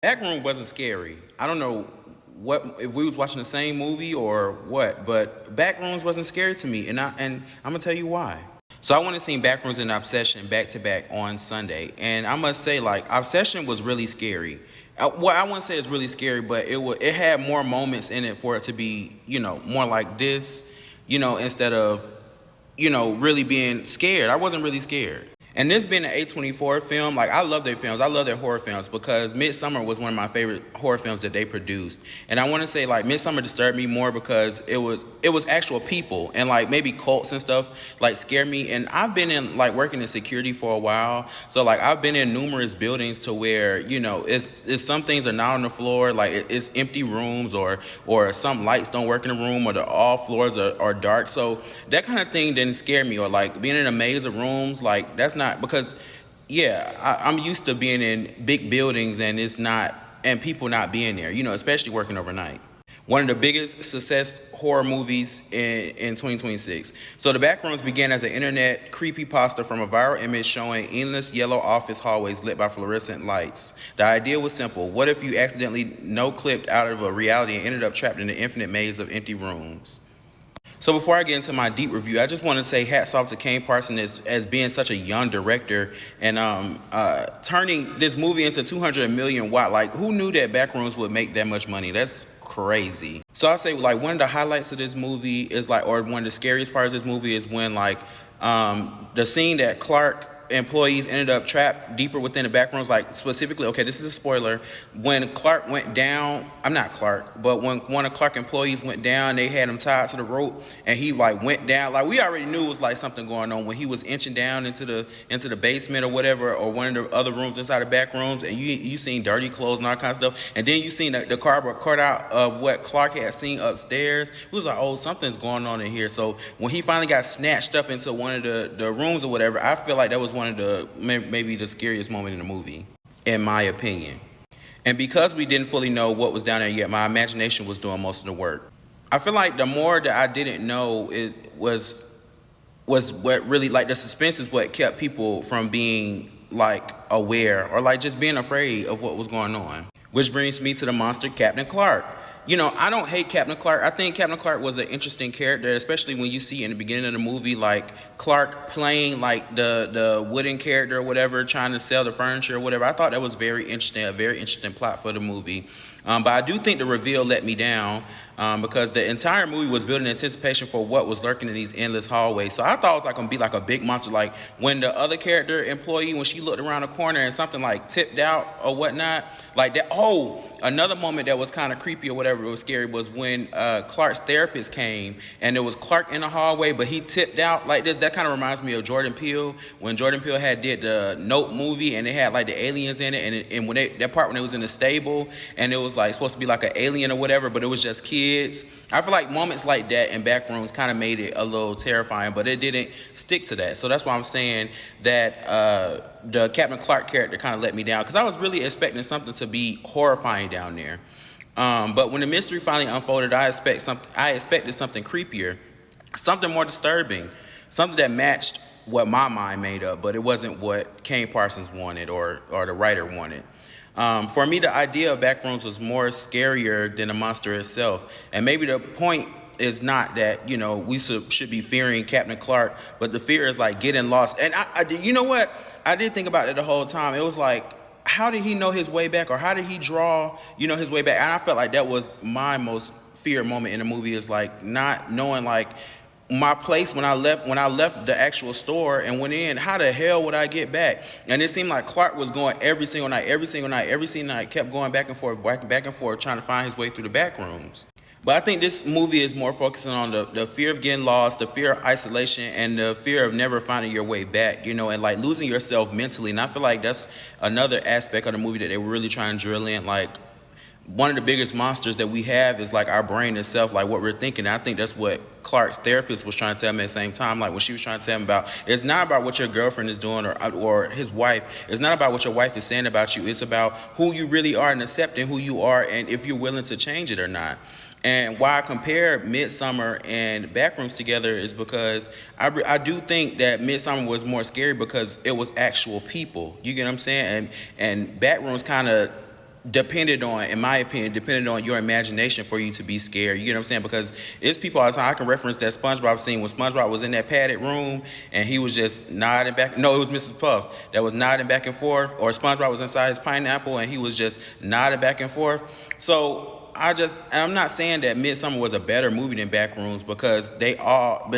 Backroom wasn't scary. I don't know what if we was watching the same movie or what, but Backrooms wasn't scary to me, and I'm gonna tell you why. So I went and seen Backrooms and Obsession back to back on Sunday, and I must say, like, Obsession was really scary. Well, I wouldn't say it's really scary, but it had more moments in it for it to be, more like this, instead of, really being scared. I wasn't really scared. And this being an A24 film, like, I love their films. I love their horror films because Midsummer was one of my favorite horror films that they produced. And I want to say, like, Midsummer disturbed me more because it was actual people, and like maybe cults and stuff like scare me. And I've been in, like, working in security for a while, so like I've been in numerous buildings to where it's some things are not on the floor, like it's empty rooms, or some lights don't work in the room, or all floors are dark. So that kind of thing didn't scare me, or like being in a maze of rooms, like that's not because, yeah, I'm used to being in big buildings and people not being there, especially working overnight. One of the biggest success horror movies in 2026. So The Backrooms began as an internet creepypasta from a viral image showing endless yellow office hallways lit by fluorescent lights. The idea was simple. What if you accidentally no-clipped out of a reality and ended up trapped in an infinite maze of empty rooms? So before I get into my deep review, I just want to say hats off to Kane Parsons as being such a young director and turning this movie into 200 million watt. Like, who knew that Backrooms would make that much money? That's crazy. So I'll say, like, one of the highlights of this movie is like, or one of the scariest parts of this movie is when, like, the scene that Clark employees ended up trapped deeper within the back rooms. Like, specifically, okay, this is a spoiler, when Clark went down, I'm not Clark, but when one of Clark employees went down, they had him tied to the rope, and he like went down. Like, we already knew it was like something going on when he was inching down into the basement or whatever, or one of the other rooms inside the back rooms, and you seen dirty clothes and all kind of stuff, and then you seen the cardboard cutout of what Clark had seen upstairs. It was like, oh, something's going on in here. So when he finally got snatched up into one of the rooms or whatever, I feel like that was one of the maybe the scariest moment in the movie, in my opinion. And because we didn't fully know what was down there yet, my imagination was doing most of the work. I feel like the more that I didn't know was what really, like, the suspense is what kept people from being like aware, or like just being afraid of what was going on. Which brings me to the monster Captain Clark. I don't hate Captain Clark. I think Captain Clark was an interesting character, especially when you see in the beginning of the movie, like, Clark playing like the wooden character or whatever, trying to sell the furniture or whatever. I thought that was very interesting, a very interesting plot for the movie. But I do think the reveal let me down, because the entire movie was built in anticipation for what was lurking in these endless hallways. So I thought it was like gonna be like a big monster, like when the other character employee, when she looked around the corner and something like tipped out or whatnot, like that. Oh, another moment that was kind of creepy or whatever, it was scary, was when Clark's therapist came and there was Clark in the hallway, but he tipped out like this. That kind of reminds me of Jordan Peele, when Jordan Peele had did the Note movie and they had like the aliens in it, and when that part when they was in the stable and it was like supposed to be like an alien or whatever, but it was just kids. I feel like moments like that in Backrooms kind of made it a little terrifying, but it didn't stick to that. So that's why I'm saying that the Captain Clark character kind of let me down, because I was really expecting something to be horrifying down there. But when the mystery finally unfolded, I expected something creepier, something more disturbing, something that matched what my mind made up, but it wasn't what Kane Parsons wanted, or the writer wanted. For me, the idea of Backrooms was more scarier than the monster itself. And maybe the point is not that, we should be fearing Captain Clark, but the fear is like getting lost. And you know what? I did think about it the whole time. It was like, how did he know his way back, or how did he draw, his way back? And I felt like that was my most feared moment in the movie, is like not knowing, like, my place when I left the actual store and went in. How the hell would I get back? And it seemed like Clark was going every single night, kept going back and forth, trying to find his way through the back rooms. But I think this movie is more focusing on the fear of getting lost, the fear of isolation, and the fear of never finding your way back, and like losing yourself mentally. And I feel like that's another aspect of the movie that they were really trying to drill in. Like, one of the biggest monsters that we have is like our brain itself, like what we're thinking. And I think that's what Clark's therapist was trying to tell me at the same time. Like, when she was trying to tell him about, it's not about what your girlfriend is doing or his wife. It's not about what your wife is saying about you. It's about who you really are and accepting who you are, and if you're willing to change it or not. And why I compare Midsummer and Backrooms together is because I do think that Midsummer was more scary because it was actual people. You get what I'm saying? And Backrooms kind of depended on, in my opinion, depended on your imagination for you to be scared. You get what I'm saying? Because it's people all the time. I can reference that SpongeBob scene when SpongeBob was in that padded room and he was just nodding back. No, it was Mrs. Puff that was nodding back and forth, or SpongeBob was inside his pineapple and he was just nodding back and forth. So I'm not saying that Midsommar was a better movie than Backrooms, because they all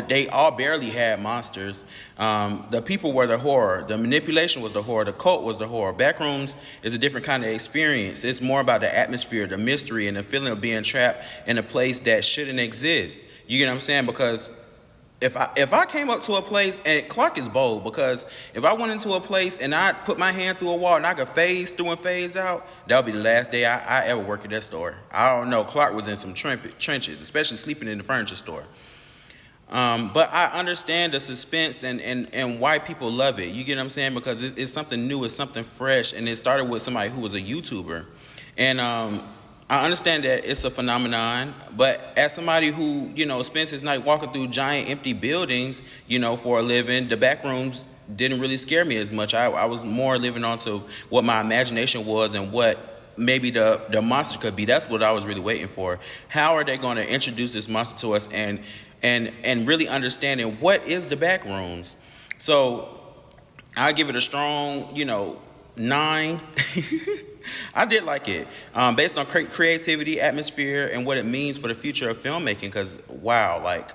barely had monsters. The people were the horror, the manipulation was the horror, the cult was the horror. Backrooms is a different kind of experience. It's more about the atmosphere, the mystery, and the feeling of being trapped in a place that shouldn't exist. You get what I'm saying? Because if I came up to a place, and Clark is bold, because if I went into a place and I put my hand through a wall and I could phase through and phase out, that would be the last day I ever work at that store. I don't know. Clark was in some trenches, especially sleeping in the furniture store. But I understand the suspense and why people love it. You get what I'm saying? Because it's something new, it's something fresh, and it started with somebody who was a YouTuber. And I understand that it's a phenomenon, but as somebody who, spends his night walking through giant empty buildings, for a living, the Backrooms didn't really scare me as much. I was more living on to what my imagination was and what maybe the monster could be. That's what I was really waiting for. How are they going to introduce this monster to us and really understanding what is the Backrooms? So I give it a strong, 9. I did like it, based on creativity, atmosphere, and what it means for the future of filmmaking. Because wow, like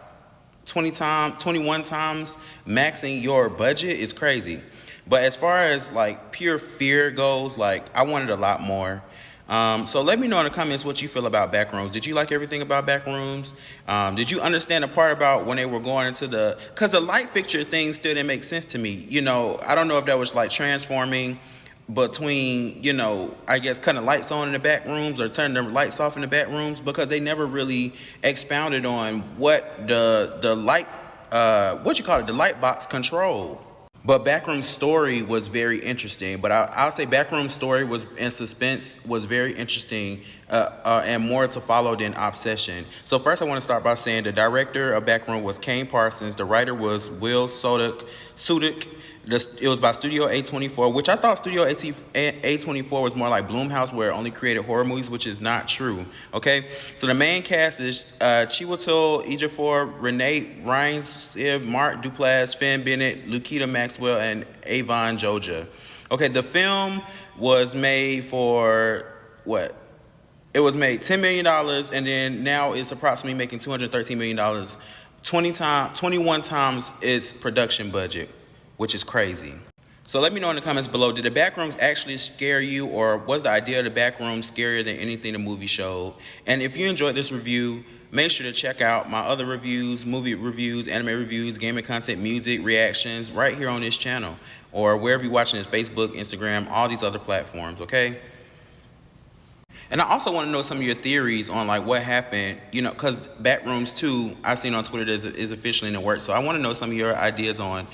21 times maxing your budget is crazy. But as far as like pure fear goes, like I wanted a lot more. So let me know in the comments what you feel about Backrooms. Did you like everything about Backrooms? Did you understand the part about when they were going into because the light fixture thing still didn't make sense to me. I don't know if that was like transforming between, I guess cutting the lights on in the back rooms or turning the lights off in the back rooms, because they never really expounded on what the light, the light box control. But Backroom's story was very interesting. But I'll say Backroom's story was, and suspense was very interesting, and more to follow than Obsession. So first I want to start by saying the director of Backroom was Kane Parsons. The writer was Will Sudik. It was by Studio A24, which I thought Studio A24 was more like Blumhouse, where it only created horror movies, which is not true, okay? So the main cast is Chiwetel Ejiofor, Renee Rines, Mark Duplass, Finn Bennett, Lukita Maxwell, and Avon Joja. Okay, the film was made for, what? It was made $10 million, and then now it's approximately making $213 million, 21 times its production budget, which is crazy. So let me know in the comments below, did the Backrooms actually scare you, or was the idea of the Backrooms scarier than anything the movie showed? And if you enjoyed this review, make sure to check out my other reviews, movie reviews, anime reviews, gaming content, music, reactions, right here on this channel, or wherever you're watching this, Facebook, Instagram, all these other platforms, okay? And I also want to know some of your theories on like what happened, because Backrooms 2, I've seen on Twitter, is officially in the works. So I want to know some of your ideas on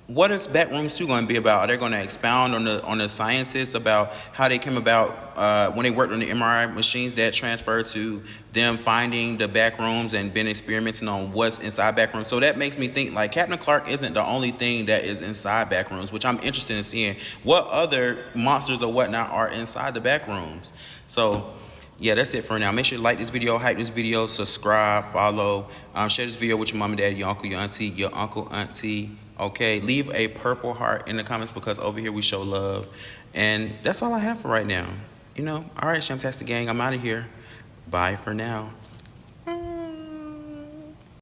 what is Backrooms 2 going to be about. Are they going to expound on the scientists about how they came about when they worked on the MRI machines that transferred to them finding the Backrooms and been experimenting on what's inside Backrooms? So that makes me think like Captain Clark isn't the only thing that is inside Backrooms, which I'm interested in seeing what other monsters or whatnot are inside the Backrooms. So yeah, that's it for now. Make sure to like this video, hype this video, subscribe, follow, share this video with your mom and dad, your uncle, your uncle, auntie. Okay, leave a purple heart in the comments, because over here we show love. And that's all I have for right now. All right, Shamtastic gang, I'm out of here. Bye for now.